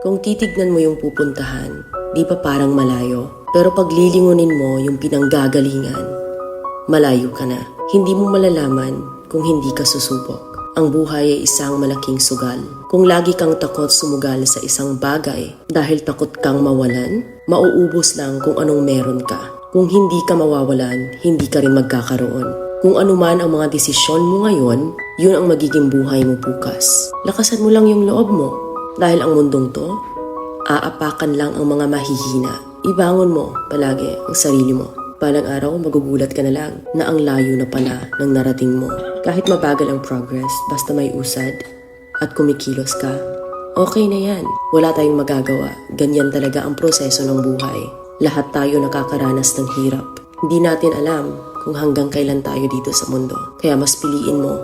Kung titignan mo yung pupuntahan, di ba parang malayo? Pero pag lilingunin mo yung pinanggagalingan, malayo ka na. Hindi mo malalaman kung hindi ka susubok. Ang buhay ay isang malaking sugal. Kung lagi kang takot sumugal sa isang bagay dahil takot kang mawalan, mauubos lang kung anong meron ka. Kung hindi ka mawawalan, hindi ka rin magkakaroon. Kung ano man ang mga desisyon mo ngayon, yun ang magiging buhay mo bukas. Lakasan mo lang yung loob mo. Dahil ang mundong to, aapakan lang ang mga mahihina. Ibangon mo palagi ang sarili mo. Balang araw, magugulat ka na lang na ang layo na pala ng narating mo. Kahit mabagal ang progress, basta may usad at kumikilos ka, okay na yan. Wala tayong magagawa. Ganyan talaga ang proseso ng buhay. Lahat tayo nakakaranas ng hirap. Hindi natin alam kung hanggang kailan tayo dito sa mundo. Kaya mas piliin mo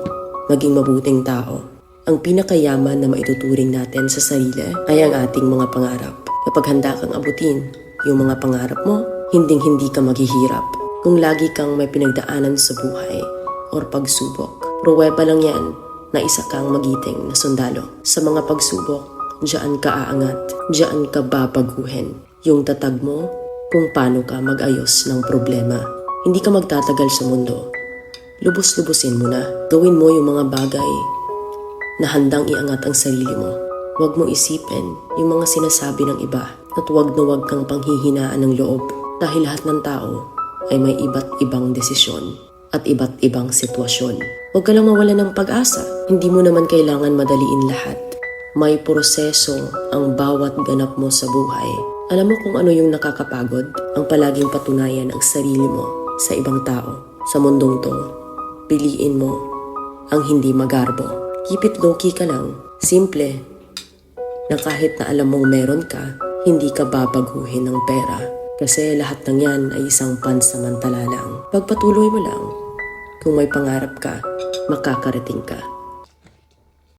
maging mabuting tao. Ang pinakayaman na maituturing natin sa sarili ay ang ating mga pangarap. Kapag handa kang abutin yung mga pangarap mo, hinding-hindi ka maghihirap. Kung lagi kang may pinagdaanan sa buhay or pagsubok, pruweba lang yan na isa kang magiting na sundalo. Sa mga pagsubok, diyan ka aangat, diyan ka babaguhin. Yung tatag mo kung paano ka mag-ayos ng problema. Hindi ka magtatagal sa mundo. Lubos-lubusin mo na. Gawin mo yung mga bagay na handang iangat ang sarili mo. Huwag mong isipin yung mga sinasabi ng iba at huwag na huwag kang panghihinaan ng loob dahil lahat ng tao ay may iba't ibang desisyon at iba't ibang sitwasyon. Huwag ka lang mawala ng pag-asa. Hindi mo naman kailangan madaliin lahat. May proseso ang bawat ganap mo sa buhay. Alam mo kung ano yung nakakapagod? Ang palaging patunayan ang sarili mo sa ibang tao. Sa mundong to, piliin mo ang hindi magarbo. Keep it low-key ka lang. Simple. Na kahit na alam mong meron ka, hindi ka babaguhin ng pera. Kasi lahat ng yan ay isang pansamantala lang. Pagpatuloy mo lang. Kung may pangarap ka, makakarating ka.